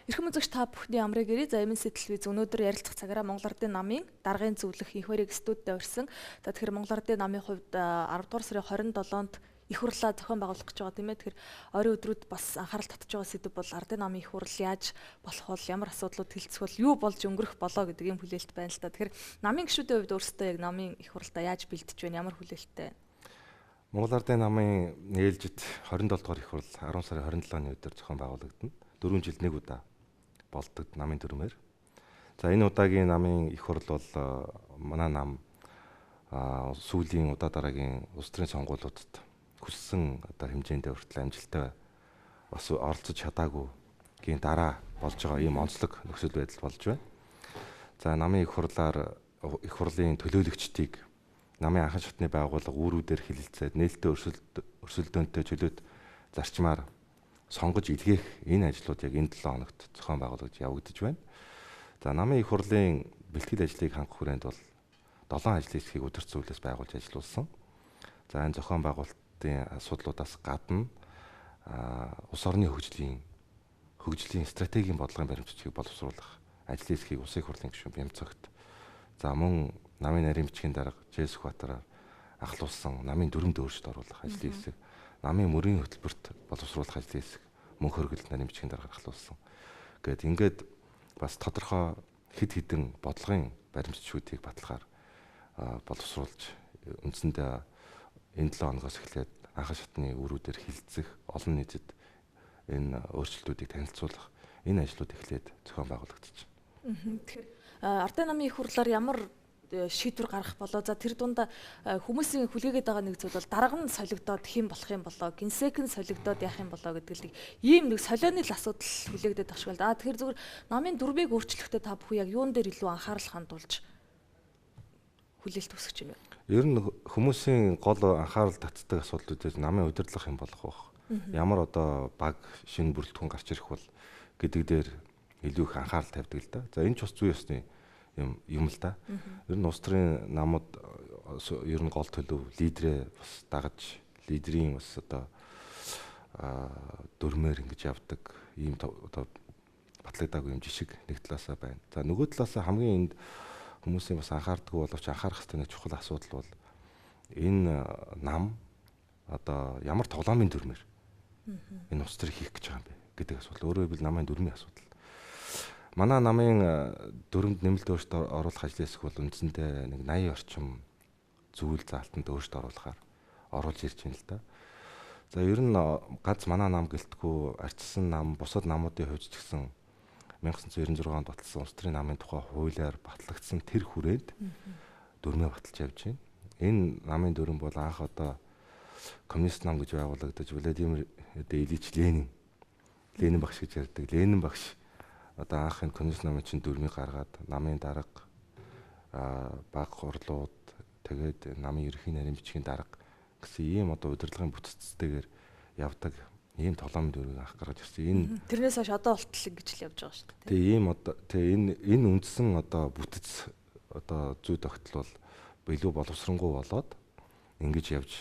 Эрхэм үзэгч та бүхний амрыг ирээ. За MNC телевиз өнөөдөр ярилцах цагаараа Монгол Ардын намын даргын зөвлөх их барийг студид урьсан. За тэгэхээр Монгол Ардын намын хувьд 10 дугаар сарын 27-нд их хурлаа зохион байгуулах гэж байгаа тийм ээ. Тэгэхээр ойрын өдрүүд бас анхаарал татж байгаа сэдв бол Ардын намын их хурл яаж болох бол ямар асуудлууд хэлцэх бол юу болж өнгөрөх болоо гэдэг юм хүлээлт байна л да. Тэгэхээр намын гишүүдийн хувьд өөрсдөө яг намын их хурлаа яаж бэлдэж байна? Ямар хүлээлттэй? Монгол Ардын намын нээлжид 27 дугаар их хурл 10 сарын 27-ны өдөр зохион байгуулагдана. 4 жилд нэг удаа болдог намын дүрмээр. За энэ удаагийн намын их хурл бол манай нам сүүлийн удаа дараагийн улс төрийн сонгуулиудад хүссэн хэмжээндээ хүртэл амжилттай бас оролцож чадаагүйгийн дараа болж байгаа ийм онцлог нөхцөл байдал болж байна. За намын их хурлын төлөөлөгчдийг намын анхан шатны байгууллага үүрүүдээр хилэлцээд нээлттэй өрсөлдөөнтэй чөлөөт зарчмаар сонгож илгээх энэ ажлууд яг энэ 7 хоногт зохион байгуулагдаж явагдаж байна. За намын их хурлын бэлтгэл ажлыг хангах хүрээнд бол 7 ажлын хэсгийг удирц зүйлээс байгуулж ажиллуулсан. За энэ зохион байгуулалтын асуудлуудаас гадна улс орны хөгжлийн стратегийн бодлогын баримтчгийг боловсруулах ажлын хэсгийг улсын их хурлын гишүүн Бямцагт. За мөн намын нарийн бичгийн дарга Жэсүх Батараар ахлуулсан намын дүрмд өөрчлөлт оруулах ажлын хэсэг, намын мөрийн хөтөлбөрт боловсруулах ажлын хэсэг мөн хөргөлд нарийн бичгийн дарга ахлуулсан. Ингээд бас тодорхой хэд хэдэн бодлогын баримтчүүдийг баталгаар боловсруулж үндсэндээ энэ 7 хоногоос эхлээд анхан шатны үүрүүдээр хилцэх, олон нийтэд энэ өөрчлөлтүүдийг танилцуулах энэ ажлууд эхлээд зохион байгуулагдчих. Тэгэхээр Ардын намын их хурлаар ямар шийдвэр гаргах болоо. За тэр дунд хүмүүсийн хүлээгээд байгаа нэг зүйл бол дарга нь солигдоод хэн болох юм болоо, гинсек нь солигдоод яах юм болоо гэдэг ийм нэг солионы л асуудал хүлээгдээд багш байл. Тэгэхээр зөвхөн намын дүрмийг өөрчлөхдөө та бүхэн яг юун дээр илүү анхаарал хандуулж хүлээлт үүсгэж байна вэ? Ер нь хүмүүсийн гол анхаарал татдаг асуудлуудыг намын удирдлах юм болох байх. Ямар баг шинэ бүрэлдэхүүн гарч ирэх бол гэдэг дээр илүү их анхаарал тавьдаг л да. За энэ ч бас зүй ёсны юм л да. Ер нь улс төрийн намууд ер нь гол төлөв лидерээ бас дагаж лидерийн бас дүрмээр ингэж явдаг ийм батлагдаагүй юм жишг нэг талаасаа байна. За нөгөө талаасаа хамгийн энд хүмүүсийн бас анхаарддаг боловч анхаарах хэрэгтэй нэг чухал асуудал бол энэ нам ямар тоглоомын дүрмээр энэ улс төрийг хийх гэж байгаа юм бэ гэдэг асуудал. Өөрөөр хэлбэл намын дүрмийн асуудал. Манай намын дүрмд нэмэлт өөрчлөлт оруулах ажлын хэсэг бол үндсэндээ нэг 80 орчим зүйл заалтанд өөрчлөлт оруулахаар оруулж ирж байна л да. За ер нь ганц манай нам гэлтгүй арчсан нам, бусад намуудын хувьд ч гэсэн 1996 онд баталсан улс төрийн намын тухай хуулиар батлагдсан тэр хүрээнд дүрмээ баталж явж байна. Энэ намын дүрм бол анх коммунист нам гэж байгуулагдаж Владимир Ильич Ленин багш гэж ярьдаг. Ленин багш анх энэ коммунист намын чинь дүрмийг гаргаад намын дарга баг хурлууд тэгээд намын ерөнхий нарийн бичгийн дарга гэсэн ийм удирдлагын бүтцтэйгээр явдаг ийм тоглоомын дүрмийг анх гаргаж ирсэн. Тэрнээс хойш одоо болтол ингэж л явж байгаа шүү дээ. Тэгээ энэ үндсэн бүтэц зүй тогтол бол илүү боловсронгуй болоод ингэж явж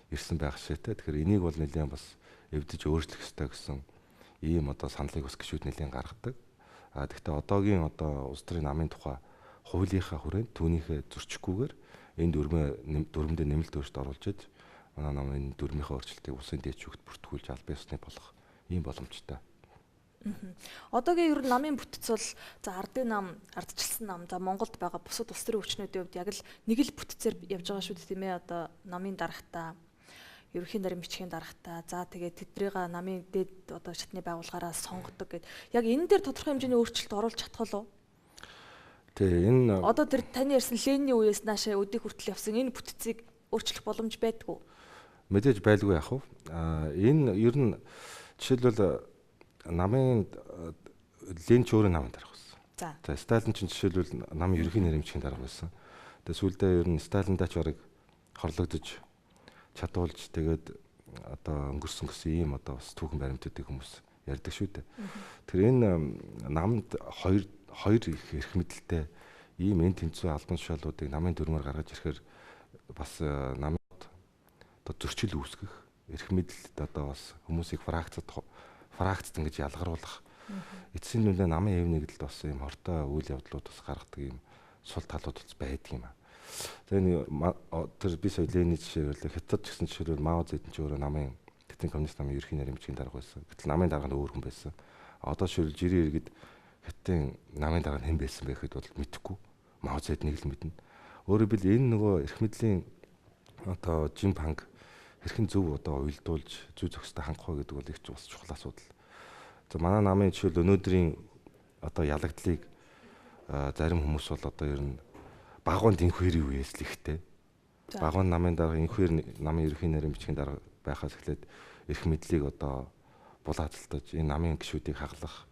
ирсэн байх шээтэй. Тэгэхээр энийг бол нэлээд бас эвдэж өөрчлөх ёстой гэсэн ийм саналыг бас гишүүд нэлээд гаргадаг. Гэхдээ одоогийн улс төрийн намын тухай хуулийнхаа хүрээнд түүнийхээ зөрчихгүйгээр энэ дүрмэндээ нэмэлт өөрчлөлт оруулж иж манай нам энэ дүрмийнхээ өөрчлөлтийг улсын дээд шүүгт бүртгүүлж албан ёсны болох ийм боломжтой. Одоогийн ер нь намын бүтц бол за Ардын нам, ардчилсан нам, за Монголд байгаа бусад улс төрийн хүчнүүдийн хувьд яг л нэг л бүтцээр явж байгаа шүү дээ тийм ээ. Намын дарагтаа ерөнхий нарийн бичгийн дарагтаа за тэгээд тэднийг намын дээд шатны байгууллагаараа сонгодог гэд. Яг энэ дээр тодорхой хэмжээний өөрчлөлт оруулж чадах уу? Тэгээ энэ тэр таны ярьсан Ленины үеэс наашаа өдийг хүртэл явсан энэ бүтцийг өөрчлөх боломж байдгүй. Мэдээж байлгүй яах вэ? Энэ ер нь жишээлбэл намын Ленин ч өөрөө намын дарга байсан. За Сталин ч жишээлбэл намын ерөнхий нарийн бичгийн дарга байсан. Тэгээ сүүлдээ ер нь Сталиндаа ч барыг хорлогдож чадуулж тэгээд өнгөрсөн гэсэн ийм бас түүхэн баримтуудыг хүмүүс ярьдаг шүү дээ. Тэгэхээр энэ намд хоёр их эрх мэдэлтэй ийм энэ тэнцвэр албан тушаалуудыг намын дүрмээр гаргаж ирэхээр бас намд зөрчил үүсгэх эрх мэдэлд бас хүмүүсийг фракцд ингэж ялгаруулах Эцсийн нүдэ намын хэв нэгдэлд бас юм хортой үйл явдлууд бас гаргадаг юм сул талууд бас байдаг юм аа. За энэ тэр би сая Ленин жишээ өрлөө хятад ч гэсэн жишээлбэл Мао Цзэдун ч өөрөө намын Тэтгэн коммунист намын ерхий нарийн дарга байсан. Гэтэл намын дарга нь өөр хүн байсан. Одоо шил жирийн иргэд хятадын намын дарга нь хэн байсан бэ гэхэд бол мэдэхгүй. Мао Цзэдуныг л мэднэ. Өөрөөр бил энэ нөгөө эрх мэдлийн одоо жимпанг хэрхэн зөв одоо уйлдуулж зүй зохистой хангах вэ гэдэг бол их бас чухал асуудал. За манай намын жишээл өнөөдрийн одоо ялагдлыг зарим хүмүүс бол одоо ер нь багуун дэнхүүрийн үеэс л ихтэй. Багуун намын дарга энхүүр намын ерхий нарийн бичгийн дарга байхаас эхлээд эрх мэдлийг одоо булаацалтаж энэ намын гишүүдийг хаглах,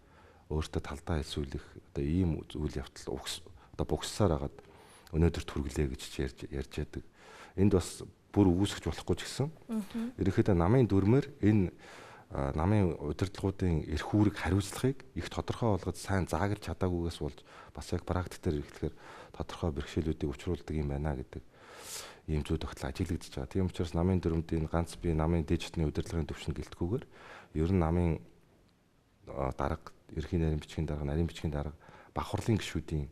өөртөө талдаа хэлсүүлэх одоо ийм үйл явдал одоо богссоор хагаад өнөөдөр түргэлээ гэж ярьж яадаг. Энд бас бүр үүсгэж болохгүй ч гэсэн ерөнхийдөө намын дүрмээр энэ намын удирдлагуудын эрх үүрэг хариуцлагыг их тодорхой болгож сайн зааглаж чадаагүйгээс болж бас яг практик дээр ихлэхээр тодорхой бэрхшээлүүдийг учруулдаг юм байна гэдэг ийм зүй тогтол ажиглагдаж байгаа. Тийм учраас намын дүрмд энэ ганц би намын дижитны удирдлагын төвшин гэлтгүүгээр ер нь намын дарга, ерхий нарийн бичгийн дарга, нарийн бичгийн дарга, бага хурлын гишүүдийн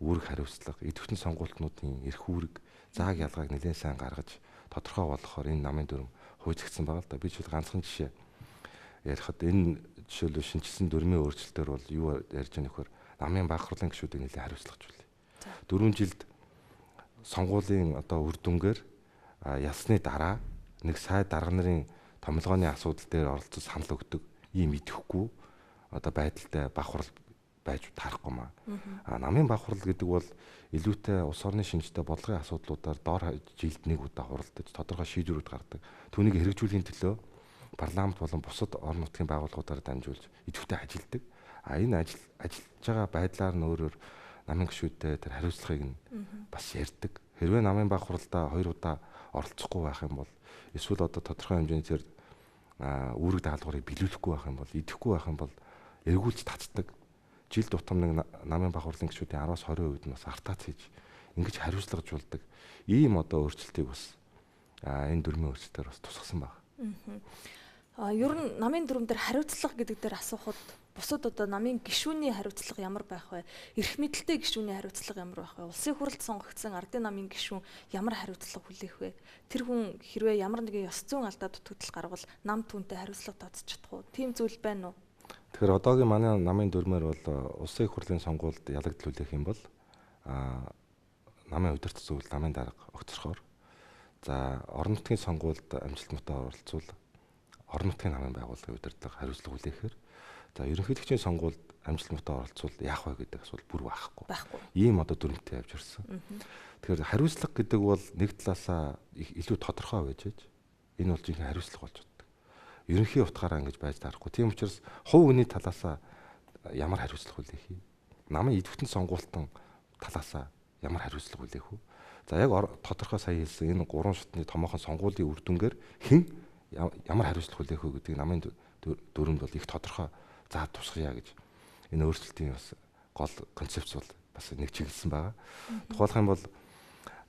үүрэг хариуцлага, идэвхтэй сонгуультнуудын эрх үүрэг, зааг ялгааг нэлээд сайн гаргаж тодорхой болгохоор энэ намын дүрм хүйцэгдсэн байгаа л да. Би ч ганцхан жишээ ярихад энэ жишээлбэл шинжилсэн дүрмийн өөрчлөлтөөр бол юу ярьж байгаа нөхөр намын бага хурлын гишүүдийг нэлээд хариуцлагажуулъя. 4 жилд сонгуулийн одоо үр дүнгээр ялсны дараа нэг сай дарга нарын томилгооны асуудал дээр оролцож санал өгдөг ийм идэхгүй одоо байдалтай бага хурал байж таарахгүй маа. Намын бага хурал гэдэг бол илүүтэй улс орны шинжтэй бодлогын асуудлуудаар доор жилд нэг удаа хуралдаж тодорхой шийдвэрүүд гаргадаг. Түүнийг хэрэгжүүлэхийн төлөө парламент болон бусад орон нутгийн байгууллагуудаар дамжуулж идэвхтэй ажилладаг. Энэ ажиллаж байгаа байдлаар нь өөрөөр намын гишүүдтэй тэр хариуцлагыг нь бас ярьдаг. Хэрвээ намын бага хуралдаа 2 удаа оролцохгүй байх юм бол эсвэл одоо тодорхой хэмжээний тэр үүрэг даалгаврыг биелүүлэхгүй байх юм бол идэхгүй байх юм бол эргүүлж татдаг. Жил тутам нэг намын бага хурлын гишүүдийн 10-20% нь бас артаац хийж ингэж хариуцлагажуулдаг. Ийм одоо өөрчлөлтийг бас энэ дүрмийн өөрчлөлтөөр бас тусгасан байна. Ер нь намын дүрм дээр хариуцлага гэдэг дээр асуухад бусад одоо намын гишүүний хариуцлага ямар байх вэ? Эрх мэдэлтэй гишүүний хариуцлага ямар байх вэ? Улсын хурлд сонгогдсон ардын намын гишүүн ямар хариуцлага хүлээх вэ? Тэр хүн хэрвээ ямар нэгэн ёс зүйн алдаа дутагдал гарвал нам түүнтэй хариуцлага тооцож чадах уу? Тийм зүйл байна уу? Тэгэхээр одоогийн манай намын дүрмээр бол улсын хурлын сонгуульд ялагдл үлээх юм бол намын удирдах зөвлөл намын дарга огцорхоор за орон нутгийн сонгуульд амжилттай оролцвол орон нутгийн намын байгууллагын удирдлага хариуцлага үлээхээр за ерөнхийлөгчийн сонгуульд амжилттай оролцвол яах вэ гэдэг асуулт бүр байхгүй. Ийм одоо дүрмтэй явж ирсэн. Тэгэхээр хариуцлага гэдэг бол нэг талаасаа илүү тодорхой байж ээж энэ бол жинхэнэ хариуцлага болж байна. Ерөнхий утгаараа ингэж байж таарахгүй. Тийм учраас хувь хүний талаасаа ямар хариуцлага үлээх юм? Намын идэвхтэй сонгуультан талаасаа ямар хариуцлага үлээх вэ? За яг тодорхой сая хэлсэн энэ 3 шатны томоохон сонгуулийн үр дүнгээр хэн ямар хариуцлага үлээх вэ гэдгийг намын дүрмд бол их тодорхой заад тусгая гэж энэ өөрчлөлтийн бас гол концепц бол бас нэг чиглэсэн байгаа. Тухайлх юм бол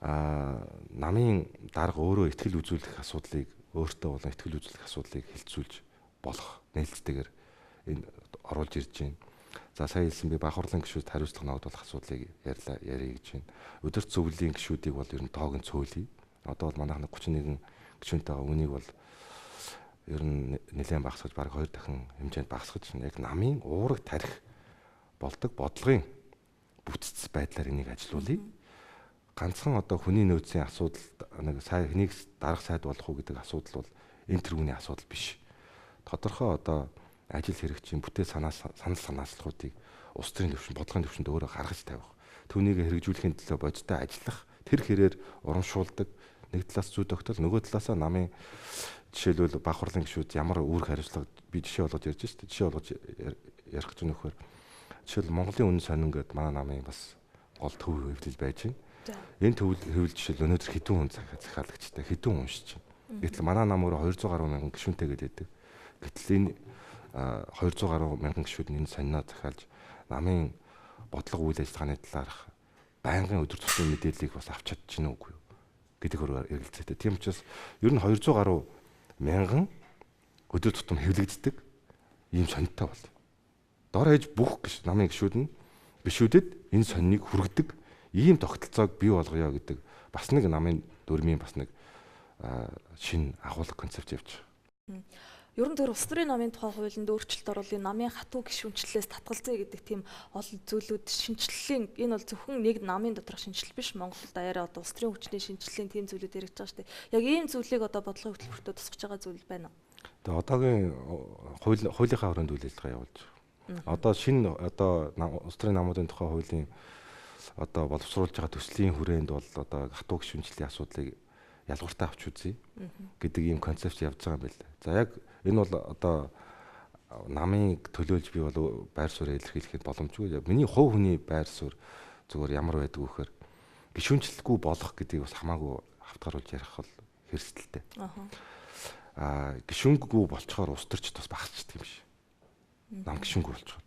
намын дарга өөрөө ихтгэл үзүүлэх асуудлыг өөртөө болон ихтгэл үзүүлэх асуудлыг хэлцүүлж болох нээлттэйгээр энэ оруулж ирж байна. За сая хэлсэн би бага хурлын гишүүд хариуцлага ногдуулах асуудлыг ярья гэж байна. Удирдах зөвлөлийн гишүүдийг бол ер нь тоог нь цөөлье. Одоо бол манайх 31 гишүүнтэй байгаа. Үнийг бол ер нь нэлээд багасгаж бараг 2 дахин хэмжээнд багасгаж яг намын уураг тарих болдог бодлогын бүтцэц байдлаар энийг ажилуулъя. Ганцхан одоо хүний нөөцийн асуудал нэг сая хэнийг дарах сайд болох уу гэдэг асуудал бол энэ тэргүүний асуудал биш. Тодорхой одоо ажил хэрэгжийн бүтээл санал санаачлалуудыг улс төрийн төвшин бодлогын төвшөнд өөрөө гаргаж тавих. Түүнийг хэрэгжүүлэхийн төлөө бодиттой ажиллах тэр хэрээр урамшуулдаг. Нэг талаас зүй тогтол нөгөө талаасаа намын жишээлбэл бага хурлын гишүүд ямар үүрэг хариуцлага би жишээ болгож ярьж байна шүү дээ. Жишээ болгож ярих гэж нөхөр. Жишээл Монголын үнэн сонин гэдэг манай намын бас гол төв хэвлэл байж байна. Энэ төвл жишээл өнөөдөр хэдэн хүн захиалагчтай хэдэн хүн уншиж байна. Гэтэл манай нам өөрөө 200 гаруй мянган гишүүнтэй гэдэг. Гэтэл энэ 200 гаруй мянган гишүүд нь энэ сонино захиалж намын бодлого үйл ажиллагааны талаарх байнгын өдөр тутмын мэдээллийг бас авч чадж гинэ үгүй юу гэдэг хөрөөр эргэлзээтэй. Тийм учраас ер нь 200 гаруй мянган өдөр тутам хэвлэгддэг ийм сонинтой бол. дор хаяж бүх намын гишүүдэд энэ сониныг хүргэдэг ийм тогтолцоог бий болгоё гэдэг бас нэг намын дүрмийн бас нэг шинэ агуулга концепт явж байгаа. Ер нь тэр улс төрийн намын тухай хуулинд өөрчлөлт оруулын намын хатуу гишүүнчлэлээс татгалзъя гэдэг тийм олон зүйлүүд шинжиллийн энэ бол зөвхөн нэг намын доторх шинжилэл биш, Монголд даяараа одоо улс төрийн хүчний шинжиллийн тийм зүйлүүд яригдж байгаа шүү дээ. Яг ийм зүйлийг одоо бодлогын хөтөлбөртөө тусгаж байгаа зүйл байна уу? Тэгээ одоогийн хуулийнхаа хүрээнд үйл ажиллагаа явуулж байгаа. Одоо шинэ одоо улс төрийн намуудын тухай хуулийн одоо боловсруулж байгаа төслийн хүрээнд бол одоо хатуу гишүүнчлэлийн асуудлыг ялгууртаа авч үзье гэдэг ийм концепт явж байгаа юм байна. За яг энэ бол одоо намыг төлөөлж би бол байр суурь илэрхийлэхэд боломжгүй. Миний хувь хүний байр суурь зүгээр ямар байдаг вэ гэхээр гишүүнчлэлгүй болох гэдгийг бас хамаагүй хавтгаруулж ярих бол хэрэгсэлтэй. Гишүүнгүй болчоор улс төрчд бас багасчдаг юм шиг. Нам гишүүнгүй болчоор.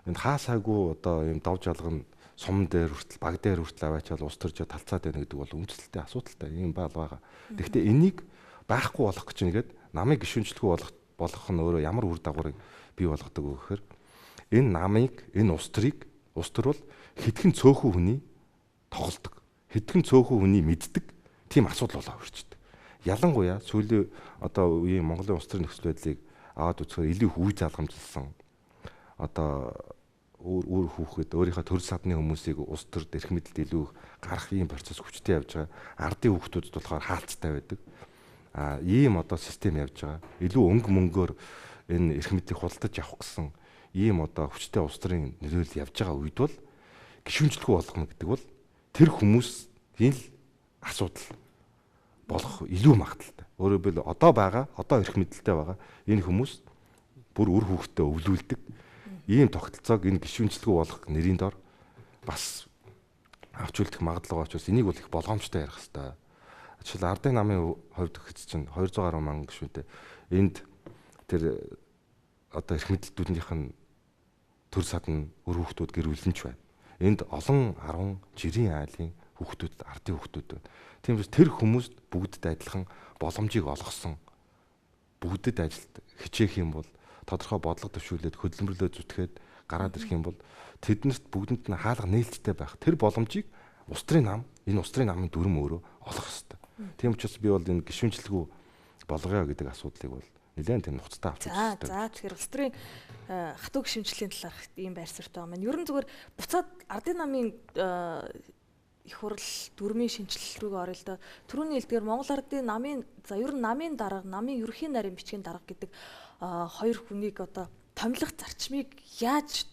Энд хаасаагүй одоо ийм дов жалган сум дээр хүртэл баг дээр хүртэл аваачаал улс төрж талцаад байна гэдэг бол үндэслэлтэй асуудалтай юм байгаа. Гэхдээ энийг байхгүй болох гэж нэгэд намыг гишүүнчлэхгүй болгох нь өөрөө ямар үр дагаврыг бий болгодог вэ гэхээр энэ намыг энэ улс төрийг улс төр бол хэдхэн цөөхөн хүний тоглодог. Хэдхэн цөөхөн хүний мэддэг тийм асуудал болоо өрчдөг. Ялангуяа сүүлийн одоо үеийн Монголын улс төрийн нөхцөл байдлыг аваад үзэхээр илүү үе залгамжилсан одоо өөр хүүхэд өөрийнхөө төрөл садны хүмүүсийг улс төрд эрх мэдэлд илүү гарах ийм процесс хүчтэй явж байгаа. Ардын хүүхдүүдэд болохоор хаалттай байдаг. Ийм одоо систем явж байгаа. Илүү өнгө мөнгөөр энэ эрх мэдлийг худалдаж авах гэсэн ийм одоо хүчтэй улс төрийн нөлөөлөл явж байгаа үед бол гишүүнчлэхгүй болгоно гэдэг бол тэр хүмүүсийн л асуудал болох илүү магадaltaй. Өөрөөр хэлбэл одоо эрх мэдэлтэй байгаа энэ хүмүүс бүр үр хүүхдээ өвлүүлдэг. Ийм тогтолцоог энэ гишүүнчлэгүй болох нэрийн дор бас авч үлдэх магадлал учраас энийг бол их болгоомжтой ярих хэрэгтэй. Жишээл ардын намын хувьд гэхэд чинь 200 гаруй мянган гишүүнтэй энд тэр одоо эрх мэдэлтүүднийх нь төр садны үр хүүхдүүд гэр бүлэнч байна. Энд олон 10 жирийн айлын хүүхдүүд ардын хүүхдүүд байна. Тийм учраас тэр хүмүүст бүгдд адилхан боломжийг олгосон бүгдд ажилд хичээх юм бол тодорхой бодлого төвшүүлээд хөдөлмөрлөө зүтгээд гараад ирэх юм бол тэднэрт бүгдэнд нь хаалга нээлттэй байх. Тэр боломжийг улс төрийн намын дүрм өөрөө олох хэрэгтэй. Тийм учраас би бол энэ гишүүнчлэгүй болгоё гэдэг асуудлыг бол нэлээд тийм нухацтай авч үзсэн. За тэгэхээр улс төрийн хатуу гишүүнчлэлийн талаарх ийм байр суурьтай байна. Ер нь зүгээр буцаад ардын намын их хурл дүрмийн шинжилэл рүүгээ орё л доо. Түрүүний хэлдгээр Монгол ардын намын ер нь намын дарга, намын ерөнхий нарийн бичгийн дарга гэдэг хоёр хүнийг одоо томилох зарчмыг яаж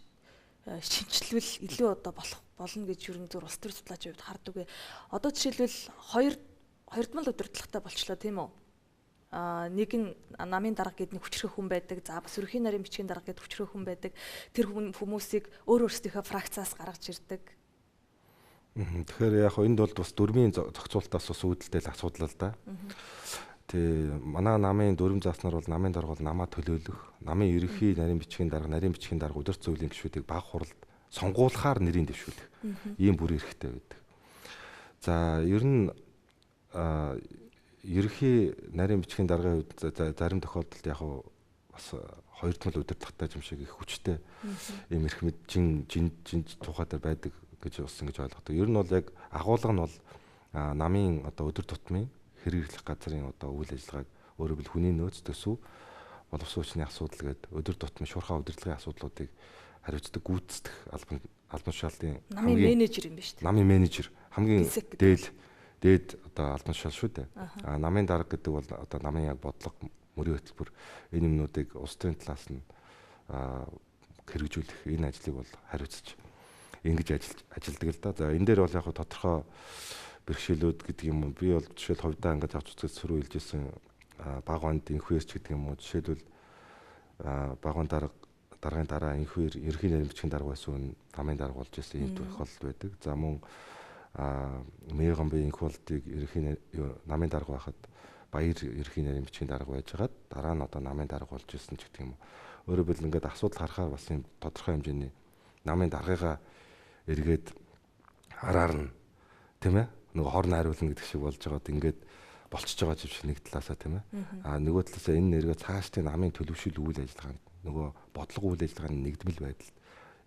шинжилвэл илүү одоо болно гэж ер нь зүр улс төрийн судлаачийн хувьд хардаг вэ? Одоо жишээлбэл хоёрдмал удирдлагатай болчлоо тийм үү? Нэг нь намын дарга гэдэг нэг хүчрэх хүн байдаг. За бас ерөнхий нарийн бичгийн дарга гэдэг хүчрэх хүн байдаг. Тэр хүмүүсийг өөрсдийнхөө фракцаас гаргаж ирдэг. Тэгэхээр яг энд бол бас дүрмийн зохицуултаас бас үүдэлтэй л асуудал л да. Тэгээ манай намын дүрм зааснаар бол намын дарга бол намаа төлөөлөх, намын ерөнхий нарийн бичгийн дарга удирц зөвлөлийн гишүүдийг баг хуралд сонгуулахаар нэрийн дэвшүүлэх. Ийм бүр эрхтэй байдаг. За ер нь ерөнхий нарийн бичгийн даргын хувьд зарим тохиолдолд яг бас хоёрдмал удирдлагатай юм шиг их хүчтэй ийм эрх мэд жин тухай дээр байдаг гэж бас ингэж ойлгодог. Ер нь бол яг агуулга нь бол намын одоо өдөр тутмын хэрэглэх газрын одоо үйл ажиллагааг өөрөөр хэл хүний нөөц төсөв боловсруучны асуудал гэдэг өдөр тутмын шуурхай удирдлагын асуудлуудыг хариуцдаг гүйцэтгэх албан тушаалын намын менежер юм ба шүү дээ. Намын менежер хамгийн дээд одоо албан тушаал шүү дээ. Намын дарга гэдэг бол одоо намын яг бодлого мөрийн хөтөлбөр энэ юмнуудыг улс төрийн талаас нь хэрэгжүүлэх энэ ажлыг бол хариуцж ингэж ажилдаг л да. За энэ дээр бол яг тодорхой бэрхшээлүүд гэдэг юм уу. Би бол жишээл хувьдаа ингэж авч үзэхэд сөрөг хэлжсэн баг онд инхвэрч гэдэг юм уу. Жишээлбэл баг он даргын дараа инхвэр ерөнхий нарийн бичгийн дарга байсан намын дарга болж ирсэн ийм тохиолдол байдаг. За мөн Мегамбын инхволтыг ерөнхий намын дарга байхад баяр ерөнхий нарийн бичгийн дарга байжгаад дараа нь одоо намын дарга болж ирсэн ч гэдэг юм уу. Өөрөөр хэлбэл ингээд асуудал харахаар бас юм тодорхой хэмжээний намын даргыгаа эргээд хараар нь тийм ээ нөгөө хор найруулна гэдэг шиг болж байгаад ингээд болчихж байгаа юм шиг нэг талаасаа тийм ээ. Нөгөө талаасаа энэ нэргээ цаашдын намын төлөвшил үйл ажиллагаанд нөгөө бодлого үйл ажиллагааны нэгдмэл байдал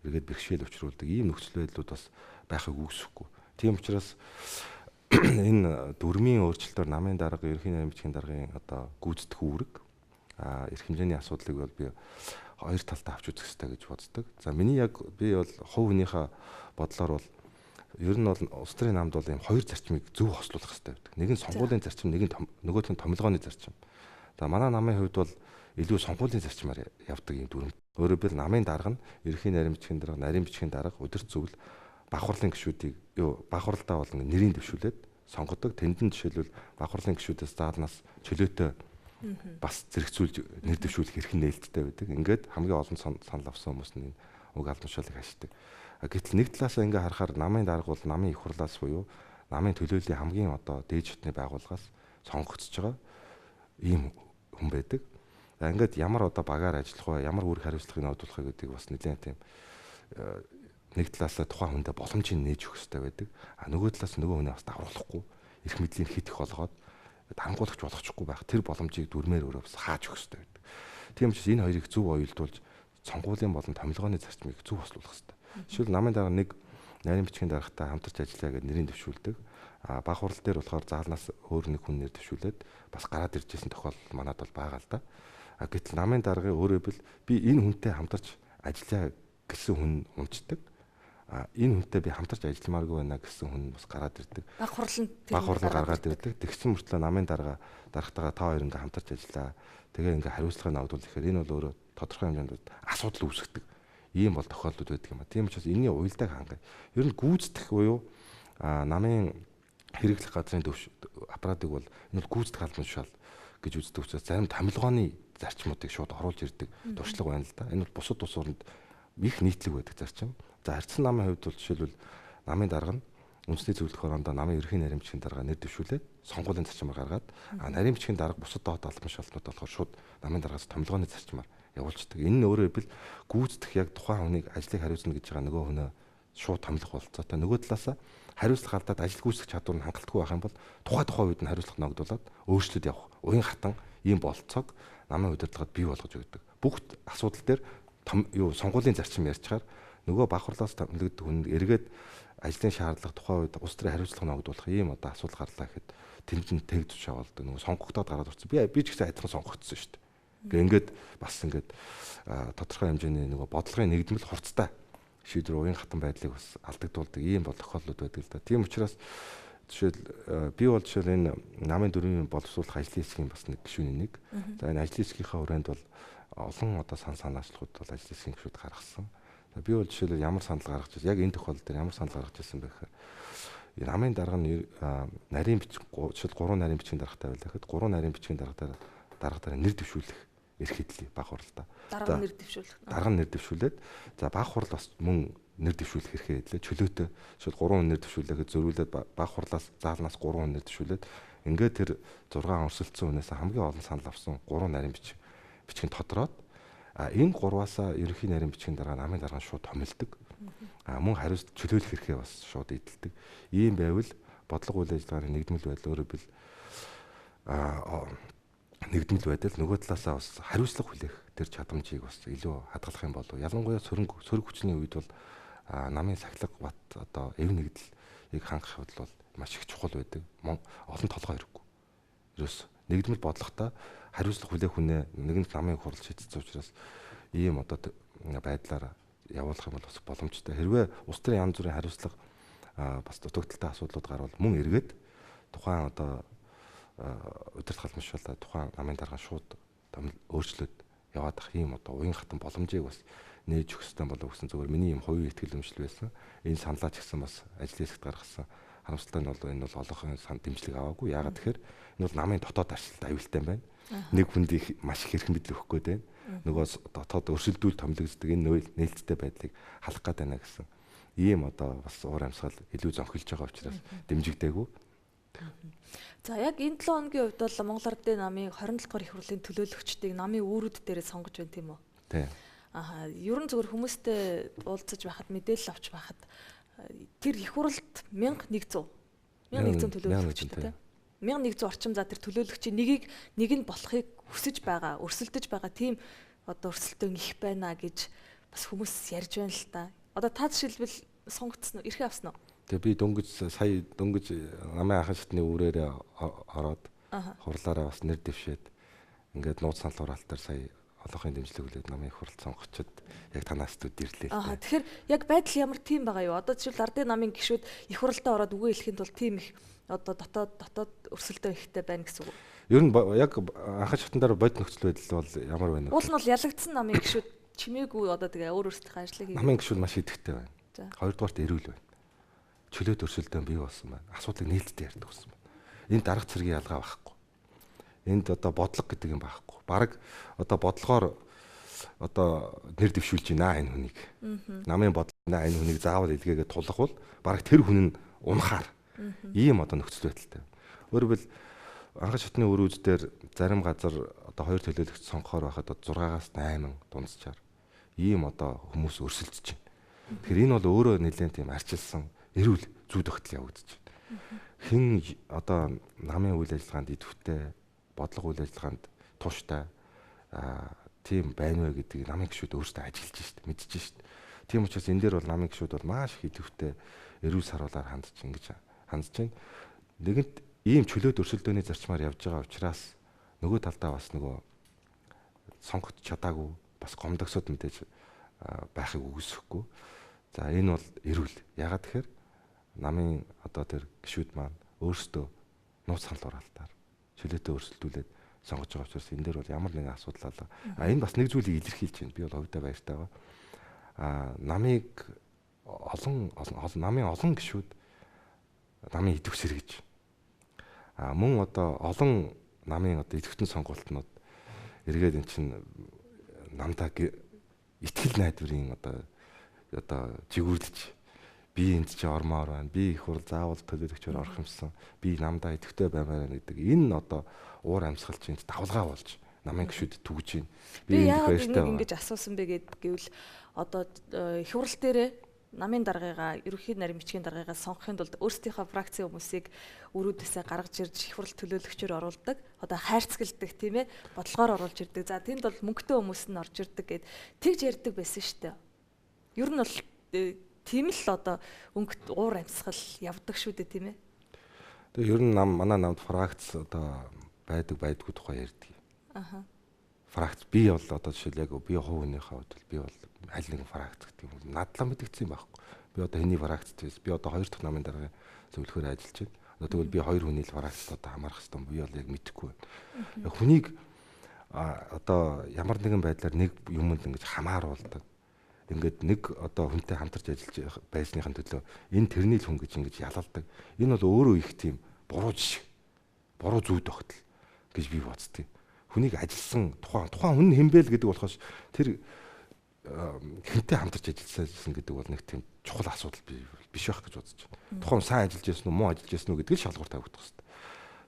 эргээд бэрхшээл учруулдаг ийм нөхцөл байдлууд бас байхыг үгүйсэхгүй. Тийм учраас энэ дүрмийн өөрчлөлтөөр намын дарга, ерөнхий нарийн бичгийн даргын одоо гүйцэтгэх үүрэг эрх хэмжээний асуудлыг бол би хоёр талтай авч үзэх хэрэгтэй гэж боддог. За би бол хувь хүнийхээ бодлоор бол ер нь бол улс төрийн намд бол ийм хоёр зарчмыг зөв хослуулах хэрэгтэй байдаг. Нэг нь сонгуулийн зарчим, нэг нь нөгөөх нь томилгооны зарчим. За манай намын хувьд бол илүү сонгуулийн зарчмаар явдаг ийм дүрм. Өөрөөр хэлбэл намын дарга нь ерөнхий нарийн бичгийн дарга, нарийн бичгийн дарга удирд зөвл баг хурлын гишүүдийг баг хуралдаа бол нэрийн дэвшүүлээд сонгодог. Тэнд нь жишээлбэл баг хурлын гишүүдээс заалнаас чөлөөтэй бас зэрэгцүүлж нэр дэвшүүлэх хэрэг нээлттэй байдаг. Ингээд хамгийн олон санал авсан хүмүүс нь уг албаншуулыг хашдаг. Гэтэл нэг талаасаа ингээ харахаар намын дарга бол намын их хурлаас буюу намын төлөөллийн хамгийн одоо дээд шатны байгууллагаас сонгогдсож байгаа ийм хүн байдаг. Ингээд ямар одоо багаар ажиллах вэ, ямар үүрэг хариуцлагыг нотуулах гэдэг бас нэлээд тийм нэг талаасаа тухайн хүндээ боломжийг нээж өгөх хэрэгтэй байдаг. Нөгөө талаас нөгөө хүнээ бас давруулахгүй, эрх мэдлийн хит их олгоод дарангуулагч болгочихгүй байх. Тэр боломжийг дүрмээр өөрөө бас хааж өгөх хэрэгтэй байдаг. Тийм учраас энэ хоёрыг зөв оюулдуулж сонгуулийн болон томилгооны зарчмыг зөв хослуулах хэрэгтэй. Жишээл намын дарга нэг нарийн бичгийн даргатай хамтарч ажиллая гэдэг нэрийн дэвшүүлдэг. Баг хурал дээр болохоор заалнаас өөр нэг хүн нэр дэвшүүлээд бас гараад ирж ирсэн тохиолдол манад бол байгаа л да. Гэтэл намын даргын өөрөө би энэ хүнтэй хамтарч ажиллая гэсэн хүн унцдаг. Энэ хүнтэй би хамтарч ажилламааргүй байна гэсэн хүн бас гараад ирдэг. Баг хурлын гаргаад ирдэг. Тэгсэн мөртлөө намын даргатайгаа та хоёр ингээ хамтарч ажиллаа. Тэгээ ингээ хариуцлагыг ногдуул гэхээр энэ бол өөрөө тодорхой хэмжээнд асуудал үүсгдэг. Ийм бол тохиолдлууд байдаг юм а. Тийм учраас энэний уялдааг хангая. Ер нь гүйцэтгэх буюу намын хэрэглэх газрын аппаратыг бол энэ бол гүйцэтгэх албан тушаал гэж үздэг учраас зарим томилгооны зарчмуудыг шууд оруулж ирдэг туршлага байна л да. Энэ бол бусад улс орнд их нийтлэг байдаг зарчим. За харьцан намын хувьд бол жишээлбэл намын дарга нь үндэсний зөвлөх орондоо намын ерөнхий нарийн бичгийн дарга нэр дэвшүүлээд сонгуулийн зарчмаар гаргаад нарийн бичгийн дарга бусад доод албан шалтнууд болохоор шууд намын даргаас томилгооны зарчмаар явуулждаг. Энэ нь өөрөө хэлбэл гүйцэтгэх яг тухайн хүнийг ажлыг хариуцна гэж байгаа нөгөө хүнээ шууд томилох болцоотой. Нөгөө талаасаа хариуцлага алдаад ажил гүйцэтгэх чадвар нь хангалтгүй байх юм бол тухайн үед нь хариуцлага ногдуулаад өөрчлөлт явах уян хатан ийм болцоог намын удирдлагад бий болгож өгдөг. Бүх асуудал дээр сонгуулийн зарчим ярьчаар нөгөө баг хурлаас томилогддог хүн эргээд ажлын шаардлага тухайн үед улс төрийн хариуцлага ногдуулах ийм одоо асуудал гарлаа гэхэд тэнд нь тэгж шавуулдаг. Нөгөө сонгогдоод гараад орсон. Би ч гэсэн адилхан сонгогдсон шүү дээ. Ингээд бас ингээд тодорхой хэмжээний нөгөө бодлогын нэгдмэл хурцтай шийдвэр уян хатан байдлыг бас алдагдуулдаг ийм бол тохиолдлууд байдаг л да. Тийм учраас би бол энэ намын дөрвийн боловсруулах ажлын хэсгийн бас нэг гишүүний нэг. За энэ ажлын хэсгийнхаа хүрээнд бол олон одоо санаачлахууд бол ажлын хэсгийн гишүүд гаргасан. Би бол жишээлбэл ямар санал гаргаж байсан, яг энэ тохиолдол дээр ямар санал гаргаж байсан бэ гэхээр намын дарга нь нарийн бичиг жишээл 3 нарийн бичгийн даргатай байлаа гэхэд 3 нарийн бичгийн даргатай нэр дэвшүүлэх эрх хэдлий баг хурлаа. Дарга нэр дэвшүүлэх. Дарга нэр дэвшүүлээд за баг хурал бас мөн нэр дэвшүүлэх эрхээ хэдлээ. Чөлөөтэй жишээл 3 нэр дэвшүүлээхэд зөрүүлээд баг хурлаас заалнаас 3 нэр дэвшүүлээд ингээд тэр 6 өрсөлдсөн хүнээс хамгийн олон санал авсан 3 нарийн бичгийн тодроод энэ 3-аасаа ерөнхий нарийн бичгийн дарга намын дарга шууд томилдог. Мөн хариуц чөлөөлөх эрхээ бас шууд эдэлдэг. Ийм байвал бодлого үйл ажиллагааны нэгдмэл байдал өөрөө бил нэгдмэл байдал нөгөө талаасаа бас хариуцлага хүлээх тэр чадамжийг бас илүү хадгалах юм болов. Ялангуяа сөрөг хүчний үед бол намын сахилга бат одоо эв нэгдлийг хангах хувьд бол маш их чухал байдаг. Олон толгой хэрэггүй. Ерөөс нэгдмэл бодлоготой хариуцлага хүлээх хүнээ нэгэн намын хурал шийдсэн учраас ийм одоо байдлаар явуулах юм бол бас боломжтой. Хэрвээ улс төрийн янз бүрийн хариуцлага бас дутагдaltaй асуудлууд гарвал мөн эргээд тухайн одоо удирдах албаншуулаа тухайн намын дарга шууд өөрчлөлт яваад ах ийм одоо уян хатан боломжийг бас нээж өгөх хэрэгтэй болов гэсэн зүгээр миний юм хувийн ихтгэл өмжл байсан. Энэ саналаа ч гэсэн бас ажлын хэсэгт гаргасан харамсалтай нь бол энэ бол олонхын дэмжлэг аваагүй. Яагаад тэгэхээр энэ бол намын дотоод арчилт аюултай байна. Нэг хүнд их маш их хэрэг мэдл өгөх гээд байна. Нөгөө дотоод өрсөлдүүл томилогддог энэ нээлттэй байдлыг халах гээд байна гэсэн ийм одоо бас уур амьсгал илүү зөнхөлж байгаа учраас дэмжигдээгүй. За яг энэ 7 хоногийн хувьд бол Монгол Ардын намын 27 дугаар их хурлын төлөөлөгчдийг намын үүрүүд дээр сонгож байна тийм үү? Тийм. Ерөн зөвхөн хүмүүстэй уулзаж байхад мэдээлэл авч байхад тэр их хурлд 1100 төлөөлөгчтэй тийм. 1100 орчим за тэр төлөөлөгчийн нэг нь болохыг хүсэж байгаа, өрсөлдөж байгаа тийм одоо өрсөлдөөн их байна гэж бас хүмүүс ярьж байна л та. Одоо та жишээлбэл сонгогдсон уу? Эрхээ авсан уу? Тэгээ би сая дөнгөж намын анхан шатны үрээрээ ороод хурлаараа бас нэр дэвшээд ингээд нууц санал хураалтаар сая олонхын дэмжлэг үлээд намын их хурл сонгогчд яг танаас төд ирлээ. Тэгэхээр яг байдал ямар тийм байгаа юу? Одоо жишээл ардын намын гишүүд их хуралдаа ороод үгээ хэлэхэд бол тийм их одоо дотоод өрсөлдөөн ихтэй байна гэсэн үг. Ер нь яг анхан шатн дээр бод нөхцөл байдал бол ямар байна вэ? Уул нь бол ялагдсан намын гишүүд чимээгүй одоо тэгээ өөр өөрсдийнхээ ажлыг хийх. Намын гишүүд маш идэвхтэй байна. Хоёрдугаарт эрүүл байна. Чөлөөт өрсөлдөөн бий болсон байна. Асуудлыг нээлттэй ярьдаг болсон байна. Энд дарга цэргийн ялгаа байхгүй. Энд одоо бодлого гэдэг юм байхгүй. Бараг одоо бодлогоор одоо нэр дэвшүүлж байна энэ хүнийг. Намын бодлоо энэ хүнийг заавал илгээгээд тулах бол бараг тэр хүн нь унахаар ийм одоо нөхцөл байдалтай. Өөрөөр хэлбэл анхан шатны өрөөж дээр зарим газар одоо хоёр төлөөлөгч сонгохоор байхад 6-аас 8 дунджаар ийм одоо хүмүүс өрсөлдөж байна. Тэгэхээр энэ бол өөрөө нэлээд тийм арчилсан эрүүл зүй тогтол явагдаж байна. Хэн одоо намын үйл ажиллагаанд идэвхтэй, бодлого үйл ажиллагаанд тууштай тийм байна вэ гэдгийг намын гишүүд өөрсдөө ажиллаж шít, мэдж шít. Тийм учраас энэ дээр бол намын гишүүд бол маш их идэвхтэй эрүүл саруулаар хандж байна. Нэгэнт ийм чөлөөт өрсөлдөөний зарчмаар явж байгаа учраас нөгөө талдаа бас нөгөө сонгогдож чадаагүй бас гомдогсод мэдээж байхыг үгүйсэхгүй. За энэ бол эрүүл. Ягаад тэгэхээр намын одоо тэр гишүүд маань өөрсдөө нууц санал хураалтаар чөлөөтөө өрсөлдүүлээд сонгож байгаа учраас энэ дээр бол ямар нэгэн асуудал алга. Энэ бас нэг зүйлийг илэрхийлж байна. Би бол хувьдаа баяртай байгаа. Намын олон гишүүд намын идэвх сэргэж. Мөн одоо олон намын одоо идэвхтэн сонгуультнууд эргээд эн чинь намдаа итгэл найдварын одоо жигүүрлэж би энд чи ормоор байна. Би их хурл заавал төлөөлөгчөөр орох юмсан. Би намдаа идэвхтэй баймаар байна гэдэг. Энэ одоо уур амьсгал чинь давлгаа болж намын гишүүд түгэж байна. Би яагаад ингэж асуусан бэ гэвэл одоо их хурл дээрээ намын даргыгаа, ерөнхий нарийн бичгийн даргыгаа сонгохын тулд өөрсдийнхөө фракцийн хүмүүсийг өрөөдөөсөө гаргаж ирж их хурл төлөөлөгчөөр оруулдаг. Одоо хайрцагладаг тийм ээ, бодлогоор оруулж ирдэг. За тэнд бол мөнгөтэй хүмүүс нь орж ирдэг гэд тэгж ярьдаг байсан шүү дээ. Ер нь бол тийм л одоо өнгөт уур амьсгал явдаг шүү дээ тийм ээ. Тэгээ ер нь манай намд фракц одоо байдаггүй тухай ярьдаг. Фракц би бол одоо жишээл яг би хувь хүнийхээ хувьд би бол аль нэгэн фракц гэдэг юм надлаа мэдгэцсэн байхгүй. Би одоо хэний фракцт байсан. Би одоо 2 дахь намын дараагийн зөвлөхөөр ажиллаж байна. Одоо тэгвэл би 2 хүний л фракцт одоо хамаарах хэрэгтэй. Би бол яг мэдэхгүй байна. Хүнийг одоо ямар нэгэн байдлаар нэг юмд ингэж хамааруулдаг. Ингээд нэг одоо хүнтэй хамтарч ажиллаж байсныхын төлөө энэ тэрний л хүн гэж ингэж ялалдаг. Энэ бол өөрөө их тийм буруу жишг. Буруу зүй тогтол гэж би боддгийг. Хүнийг ажилласан тухайн хүн хэмбэл гэдэг болохоос тэр хэнтэй хамтарч ажилласан гэдэг бол нэг тийм чухал асуудал биш байх гэж бодож байна. Тухайн сайн ажиллаж ясан уу, муу ажиллаж ясан уу гэдгийг шалгуур тавигдах хэрэгтэй.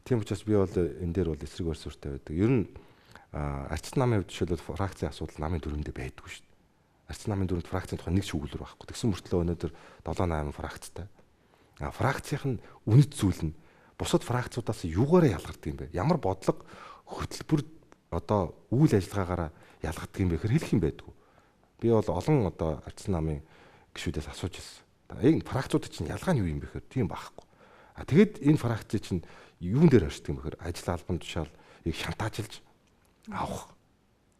Тийм учраас би бол энэ дээр бол эсрэг барьсууртай байдаг. Ер нь арчит намын хувьд жишээлбэл фракцийн асуудал намын дөрөндөө байдгүй шүү дээ. Арчит намын дөрөнд фракцийн тухай нэг ч өгүүлбэр байхгүй. Тэгсэн мөртлөө өнөөдөр 7-8 фракцтай. Фракцийнх нь үнэт зүйл нь бусад фракцуудаас юугаараа ялгардаг юм бэ? Ямар бодлого хөтөлбөр одоо үйл ажиллагаагаараа ялгадаг юм бэ гэхээр хэлэх юм байдгүй. Би бол олон одоо арчит намын гишүүдээс асууж ирсэн. Энэ фракцууд чинь ялгаа нь юу юм бэ гэхээр тийм байхгүй. Тэгэд энэ фракц чинь юун дээр харьцдаг юм бэ гэхээр ажил албан тушаал их шантаажлж авах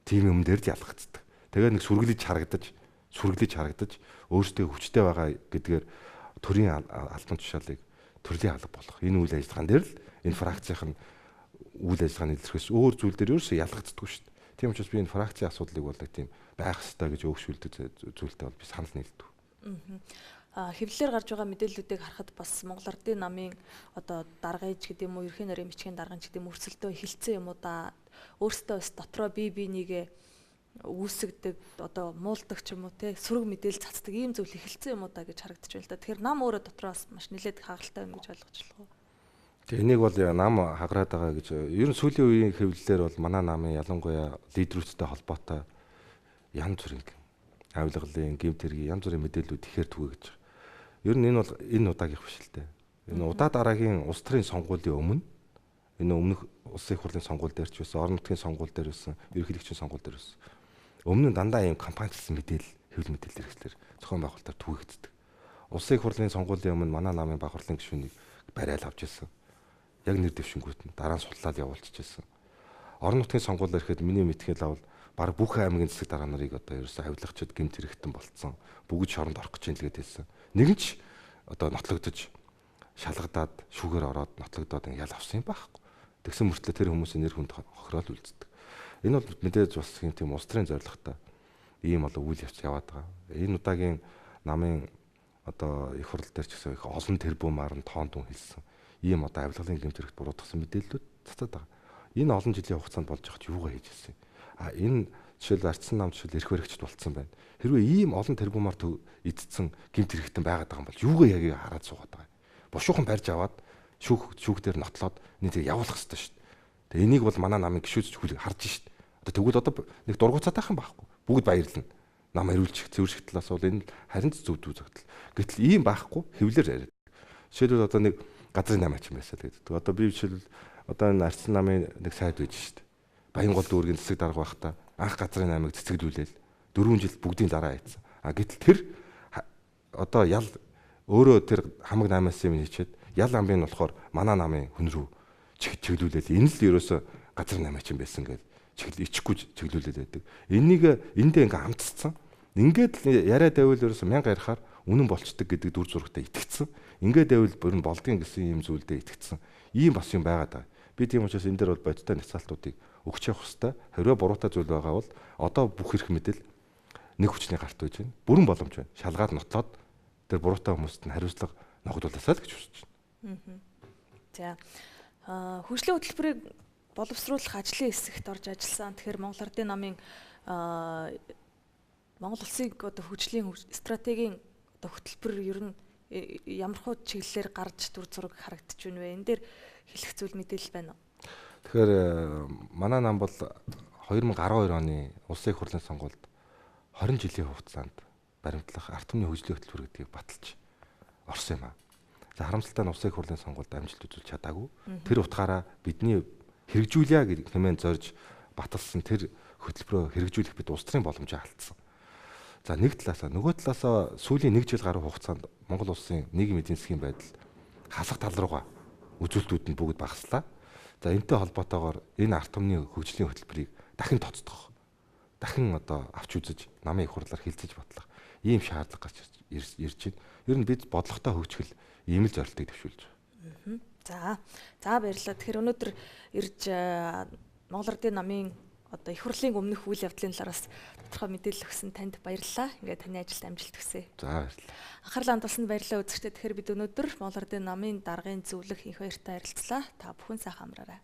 тийм юм дээр л ялгацдаг. Тэгээд нэг сүргэлж харагдаж өөртөө хүчтэй байгаа гэдгээр төрийн албан тушаалыг төрлийн алба болох. Энэ үйл ажиллагаан дээр л энэ фракцийн үйл ажиллагааны илэрхийлж өөр зүйл дээр ерөөсөө ялгацдаггүй шүү дээ. Тийм учраас би энэ фракцийн асуудлыг бол тийм байх ёстой гэж өөгшүүлдэг зүйлтэй бол би санал нийлдэг. Хэвлэлээр гарч байгаа мэдээллүүдийг харахад бас Монгол Ардын намын одоо даргайч гэдэг юм уу, ерөнхий нарийн бичгийн даргайч гэдэг юм өрсөлдөө эхэлсэн юм уу да. Өөртөө бас дотроо бие бинийгээ үүсгдэг одоо муулдаг ч юм уу те сөрөг мэдээлэл цацдаг ийм зүйл эхэлсэн юм уу да гэж харагдаж байна л да. Тэгэхээр нам өөрөө дотроос маш нэлээд хагалтай байна гэж ойлгож болох уу? Тэгээ энийг бол нам хагараад байгаа гэж ер нь сүүлийн үеийн хэвлэлээр бол манай намын ялангуяа лидерүүдтэй холбоотой янз бүрийн авилгалын гэмт хэргийн янз бүрийн мэдээллүүд ихээр түгээж байгаа. Ер нь энэ бол энэ удаагийнх биш л дээ. Энэ удаа дараагийн улс төрийн сонгуулийн өмнө энэ өмнөх улсын их хурлын сонгуул дээр ч байсан, орон нутгийн сонгуул дээр байсан, ерөнхийлөгчийн сонгуул дээр байсан. Өмнө нь дандаа ийм компаничлсан хэвлэл мэдээлэл хэрэгслэр зохион байгуулалтаар түгээгддэг. Улсын их хурлын сонгуулийн өмнө манай намын баг хурлын гишүүнийг барайл авч ирсэн. Яг нэр дэвшингүүт нь дараа нь судлаад явуулчихжээ. Орон нутгийн сонгуулиар ихэд миний мэдхэл авал баг бүх аймгийн засаг дараа нарыг одоо ерөөсөө авилгачид гэмт хэрэгтэн болцсон. Бүгд шоронд орох гэж хэлгээд хэлсэн. Нэгэн ч одоо нотлогдож шалгадаад шүүгээр ороод нотлогдоод ял авсан юм байхгүй. Тэгсэн мөртлөө тэр хүмүүсийн нэр хүнд хохирол үлддэг. Энэ бол мэдээж бас тийм улс төрийн зорилготой ийм болов үйл явц яваад байгаа. Энэ удаагийн намын одоо их хурл дээр ч гэсэн их олон тэрбумаар нь тоон тун хэлсэн. Ийм одоо авилгалын гэмт хэрэгт буруутгасан мэдээллүүд цацаад байгаа. Энэ олон жилийн хугацаанд болж байхад юугаа хийж ирсэн юм? Энэ жишээл ардсан нам жишээл эрх баригчд болцсон байна. Хэрвээ ийм олон тэрбумаар эдцсэн гэмт хэрэгтэн байгаад байгаа юм бол юугаа яг хараад суугаад байгаа юм? Бушуухан барьж аваад шүүхтэр нотлоод нэг явуулах хэрэгтэй шүү дээ. Тэгээ энийг бол манай намын гишүүц харж шүү дээ. Одоо тэгвэл одоо нэг дургуцаад байх юм байхгүй. Бүгд баярлна. Нам хариулчих цэвэрших талаас бол энэ харин зөв үзэгдэл. Гэтэл ийм байхгүй хэвлэр яриад. Жишээлбэл одоо нэг газрын намаач юм байсаа тэгээд. Одоо би жишээлбэл одоо энэ ардсан намын нэг сайд байж шүү дээ. Баянгол дүүргийн цэцэг дарга байхдаа анх газрын намыг цэцэглүүлээл 4 жил бүгдийн дараа хийсэн. Гэтэл тэр одоо ял өөрөө тэр хамаг 8-аас юм хийчихэд ял амбын нь болохоор манай намын хүн рүү чиглүүлээл энэ л ерөөсө газар намаач юм байсан гэж ичихгүй чиглүүлээд байдаг. Эндээ ингээ амтцсан. Ингээд л яриад байвал ерөөсө 1000 ярихаар үнэн болчдөг гэдэг дүр зурагтай итгэцэн. Ингээд байвал бүр нь болдгийн гэсэн юм зүйлдээ итгэцэн. Ийм бас юм байгаад байгаа. Би тийм учраас энэ дээр бол бодиттой няцаалтуудыг өгч явах хэрэгтэй. Хэрвээ буруутай зүйл байгаа бол одоо бүх эрх мэдэл нэг хүчний гарт байж байна. Бүрэн боломж байна. Шалгаад нотлоод тэр буруутай хүмүүст нь хариуцлага ногдуулаасаа л гэж хүсэж байна. За хөгжлийн хөтөлбөрийг боловсруулах ажлын хэсэгт орж ажилласан. Тэгэхээр Монгол Ардын намын Монгол улсын одоо хөгжлийн стратегийн одоо хөтөлбөр ер нь ямархуу чиглэлээр гарч дүр зураг харагдаж байна вэ? Энэ дээр хэлэх зүйл мэдээлэл байна уу? Тэгэхээр манай нам бол 2012 оны улсын их хурлын сонгуульд 20 жилийн хугацаанд баримтлах ард түмний хөгжлийн хөтөлбөр гэдгийг баталж орсон юм аа. За харамсалтай нь улсын их хурлын сонгуульд амжилт үзүүлж чадаагүй. Тэр утгаараа бидний хэрэгжүүлье гэж хэмээн зорж баталсан тэр хөтөлбөрөө хэрэгжүүлэх бид улс төрийн боломжийг алдсан. За нэг талаасаа нөгөө талаасаа сүүлийн 1 жил гаруй хугацаанд Монгол улсын нийгмийн эдийн засгийн байдал хасах тал руугаа үзүүлэлтүүд нь бүгд багаслаа. За энэтэй холбоотойгоор энэ ард түмний хөгжлийн хөтөлбөрийг дахин тоцдох, дахин одоо авч үзэж намын их хурлаар хилцэж батлах ийм шаардлага гарч ирж байна. Ер нь бид бодлоготой хөгжихөл ийм л зорилтыг төвшүүлж За байгаа. баярлалаа. Тэгэхээр өнөөдөр ирж Монгол Ардын намын одоо их хурлын өмнөх үйл явдлын талаараас тодорхой мэдээлэл өгсөн танд баярлалаа. Ингээд таны ажилд амжилт хүсье. За баярлалаа. Анхаарлаа хандуулсанд баярлалаа үзэгчдээ. Тэгэхээр бид өнөөдөр Монгол Ардын намын даргын зөвлөх энх баяртай харилцлаа. Та бүхэн сайхан амраарай.